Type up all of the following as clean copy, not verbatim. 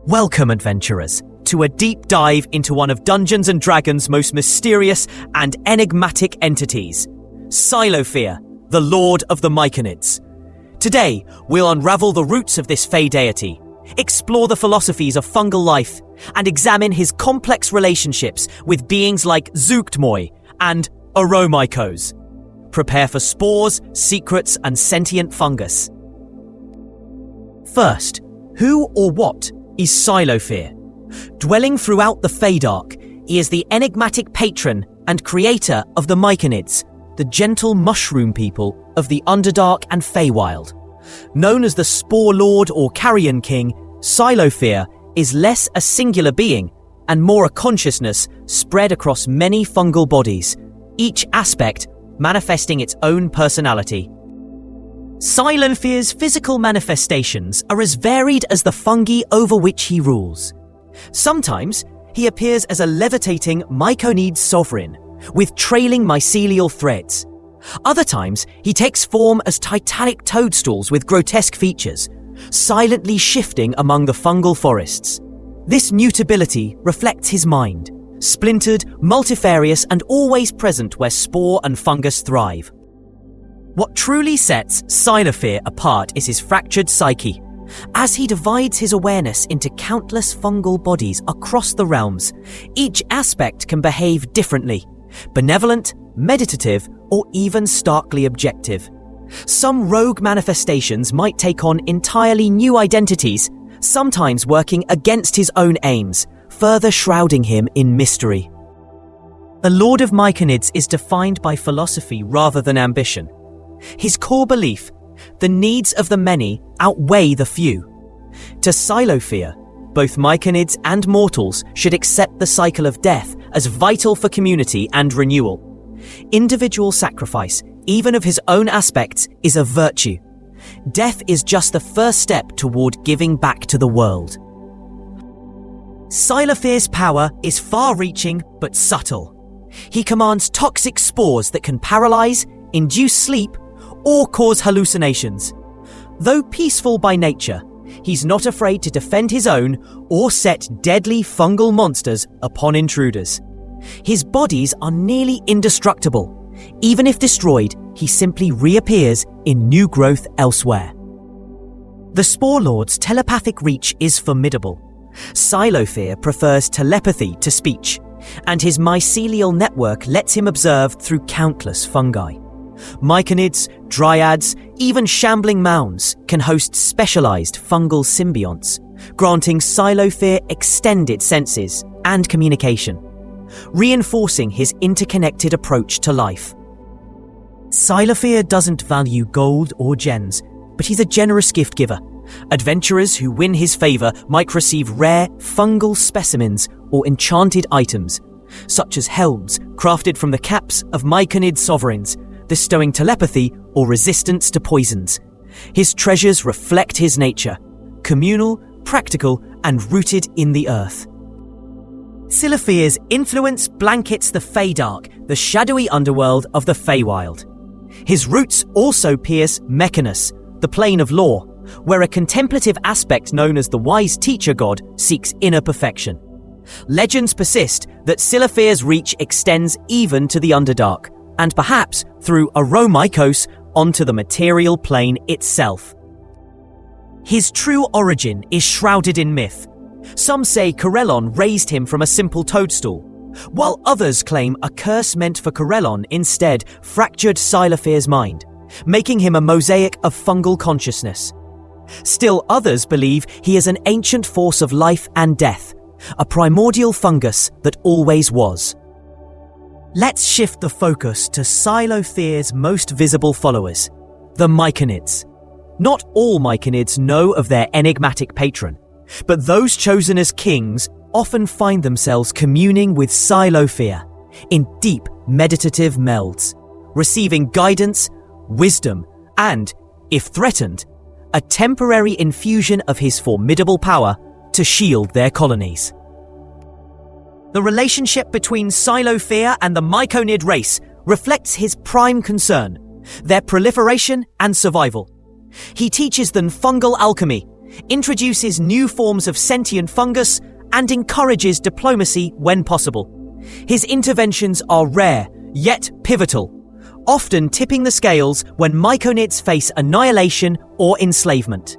Welcome, adventurers, to a deep dive into one of Dungeons & Dragons' most mysterious and enigmatic entities, Psilofyr, the Lord of the Myconids. Today, we'll unravel the roots of this Fey deity, explore the philosophies of fungal life, and examine his complex relationships with beings like Zuggtmoy and Araumycos. Prepare for spores, secrets, and sentient fungus. First, who or what is Psilofyr? Dwelling throughout the Feydark, he is the enigmatic patron and creator of the Myconids, the gentle mushroom people of the Underdark and Feywild. Known as the Spore Lord or Carrion King, Psilofyr is less a singular being and more a consciousness spread across many fungal bodies, each aspect manifesting its own personality. Psilofyr's physical manifestations are as varied as the fungi over which he rules. Sometimes he appears as a levitating myconid sovereign with trailing mycelial threads. Other times he takes form as titanic toadstools with grotesque features, silently shifting among the fungal forests. This mutability reflects his mind, splintered, multifarious, and always present where spore and fungus thrive. What truly sets Psilofyr apart is his fractured psyche. As he divides his awareness into countless fungal bodies across the realms, each aspect can behave differently, benevolent, meditative, or even starkly objective. Some rogue manifestations might take on entirely new identities, sometimes working against his own aims, further shrouding him in mystery. The Lord of Myconids is defined by philosophy rather than ambition. His core belief, the needs of the many outweigh the few. To Psilofyr, both Myconids and mortals should accept the cycle of death as vital for community and renewal. Individual sacrifice, even of his own aspects, is a virtue. Death is just the first step toward giving back to the world. Psilofyr's power is far-reaching but subtle. He commands toxic spores that can paralyze, induce sleep, or cause hallucinations. Though peaceful by nature, he's not afraid to defend his own or set deadly fungal monsters upon intruders. His bodies are nearly indestructible. Even if destroyed, he simply reappears in new growth elsewhere. The Spore Lord's telepathic reach is formidable. Psilofyr prefers telepathy to speech, and his mycelial network lets him observe through countless fungi. Myconids, dryads, even shambling mounds can host specialized fungal symbionts, granting Psilofyr extended senses and communication, reinforcing his interconnected approach to life. Psilofyr doesn't value gold or gems, but he's a generous gift giver. Adventurers who win his favor might receive rare fungal specimens or enchanted items, such as helms crafted from the caps of myconid sovereigns, bestowing telepathy or resistance to poisons. His treasures reflect his nature, communal, practical, and rooted in the earth. Psilofyr's influence blankets the Feydark, the shadowy underworld of the Feywild. His roots also pierce Myconids, the plane of law, where a contemplative aspect known as the wise teacher god seeks inner perfection. Legends persist that Psilofyr's reach extends even to the Underdark, and perhaps through Araumycos onto the material plane itself. His true origin is shrouded in myth. Some say Corellon raised him from a simple toadstool, while others claim a curse meant for Corellon instead fractured Psilofyr's mind, making him a mosaic of fungal consciousness. Still others believe he is an ancient force of life and death, a primordial fungus that always was. Let's shift the focus to Psilofyr's most visible followers, the Myconids. Not all Myconids know of their enigmatic patron, but those chosen as kings often find themselves communing with Psilofyr in deep meditative melds, receiving guidance, wisdom, and, if threatened, a temporary infusion of his formidable power to shield their colonies. The relationship between Psilofyr and the myconid race reflects his prime concern, their proliferation and survival. He teaches them fungal alchemy, introduces new forms of sentient fungus, and encourages diplomacy when possible. His interventions are rare, yet pivotal, often tipping the scales when myconids face annihilation or enslavement.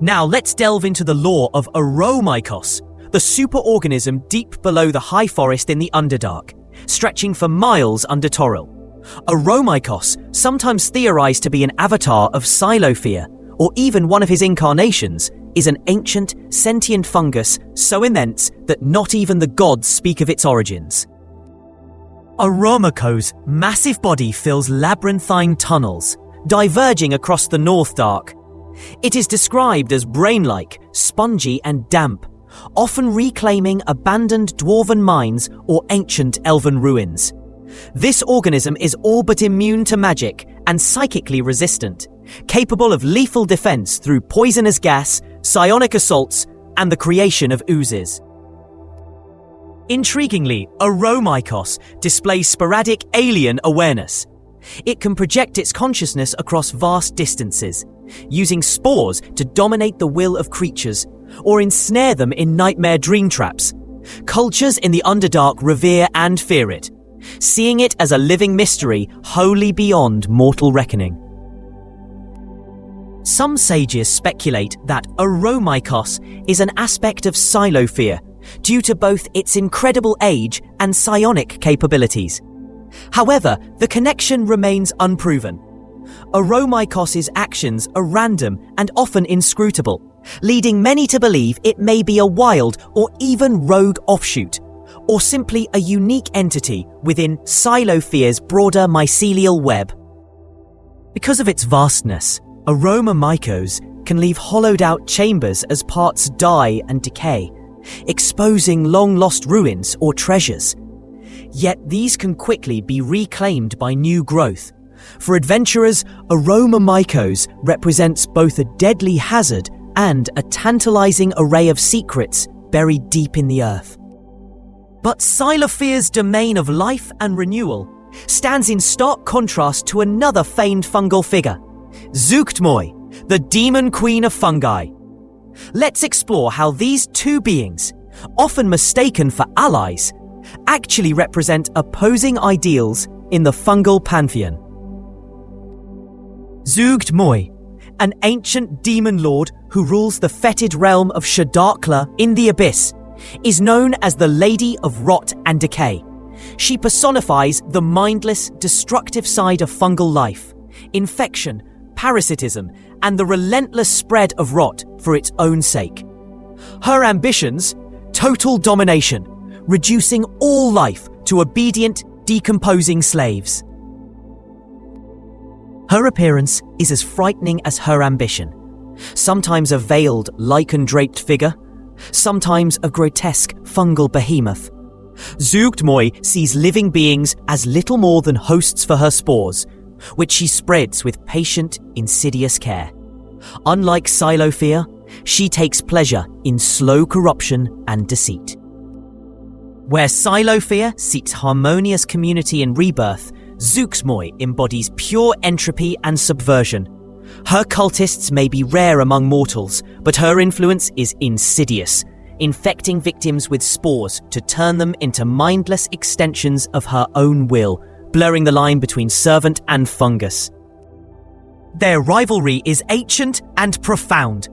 Now let's delve into the lore of Araumycos, the superorganism deep below the high forest in the Underdark, stretching for miles under Toril. Araumycos, sometimes theorized to be an avatar of Psilofyr, or even one of his incarnations, is an ancient, sentient fungus so immense that not even the gods speak of its origins. Araumycos' massive body fills labyrinthine tunnels, diverging across the Northdark. It is described as brain-like, spongy and damp, often reclaiming abandoned dwarven mines or ancient elven ruins. This organism is all but immune to magic and psychically resistant, capable of lethal defense through poisonous gas, psionic assaults, and the creation of oozes. Intriguingly, Araumycos displays sporadic alien awareness. It can project its consciousness across vast distances, using spores to dominate the will of creatures or ensnare them in nightmare dream traps. Cultures in the Underdark revere and fear it, seeing it as a living mystery wholly beyond mortal reckoning. Some sages speculate that Araumycos is an aspect of Psilofyr due to both its incredible age and psionic capabilities. However, the connection remains unproven. Araumycos' actions are random and often inscrutable, leading many to believe it may be a wild or even rogue offshoot, or simply a unique entity within Psilofyr's broader mycelial web. Because of its vastness, Araumycos can leave hollowed-out chambers as parts die and decay, exposing long-lost ruins or treasures. Yet these can quickly be reclaimed by new growth. For adventurers, Araumycos represents both a deadly hazard and a tantalizing array of secrets buried deep in the earth. But Psilofyr's domain of life and renewal stands in stark contrast to another famed fungal figure, Zuggtmoy, the demon queen of fungi. Let's explore how these two beings, often mistaken for allies, actually represent opposing ideals in the fungal pantheon. Zuggtmoy, an ancient demon lord who rules the fetid realm of Shadakla in the Abyss, is known as the Lady of Rot and Decay. She personifies the mindless, destructive side of fungal life, infection, parasitism, and the relentless spread of rot for its own sake. Her ambitions: total domination, reducing all life to obedient, decomposing slaves. Her appearance is as frightening as her ambition, sometimes a veiled, lichen-draped figure, sometimes a grotesque fungal behemoth. Zuggtmoy sees living beings as little more than hosts for her spores, which she spreads with patient, insidious care. Unlike Psilofyr, she takes pleasure in slow corruption and deceit. Where Psilofyr seeks harmonious community and rebirth, Zuggtmoy embodies pure entropy and subversion. Her cultists may be rare among mortals, but her influence is insidious, infecting victims with spores to turn them into mindless extensions of her own will, blurring the line between servant and fungus. Their rivalry is ancient and profound.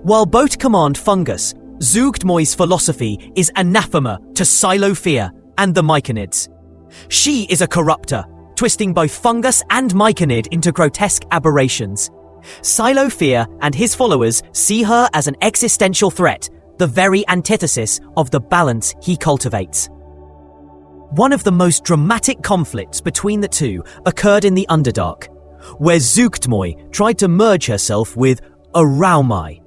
While both command fungus, Zuggtmoy's philosophy is anathema to Psilofyr and the Myconids. She is a corrupter, twisting both fungus and myconid into grotesque aberrations. Psilofyr and his followers see her as an existential threat, the very antithesis of the balance he cultivates. One of the most dramatic conflicts between the two occurred in the Underdark, where Zuggtmoy tried to merge herself with Araumycos,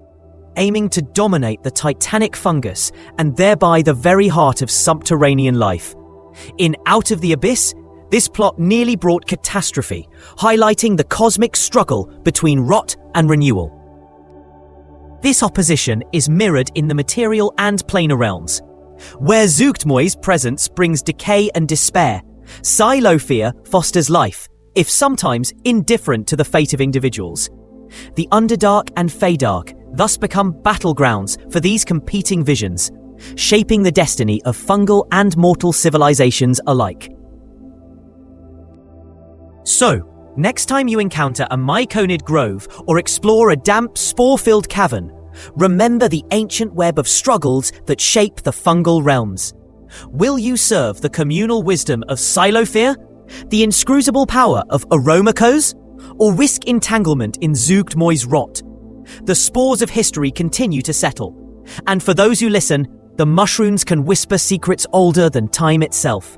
aiming to dominate the titanic fungus and thereby the very heart of subterranean life. In Out of the Abyss, this plot nearly brought catastrophe, highlighting the cosmic struggle between rot and renewal. This opposition is mirrored in the material and planar realms. Where Zuggtmoy's presence brings decay and despair, Psilofyr fosters life, if sometimes indifferent to the fate of individuals. The Underdark and Feydark thus become battlegrounds for these competing visions, shaping the destiny of fungal and mortal civilizations alike. So, next time you encounter a myconid grove or explore a damp, spore-filled cavern, remember the ancient web of struggles that shape the fungal realms. Will you serve the communal wisdom of Psilofyr, the inscrutable power of Araumycos, or risk entanglement in Zuggtmoy's rot? The spores of history continue to settle, and for those who listen, the mushrooms can whisper secrets older than time itself.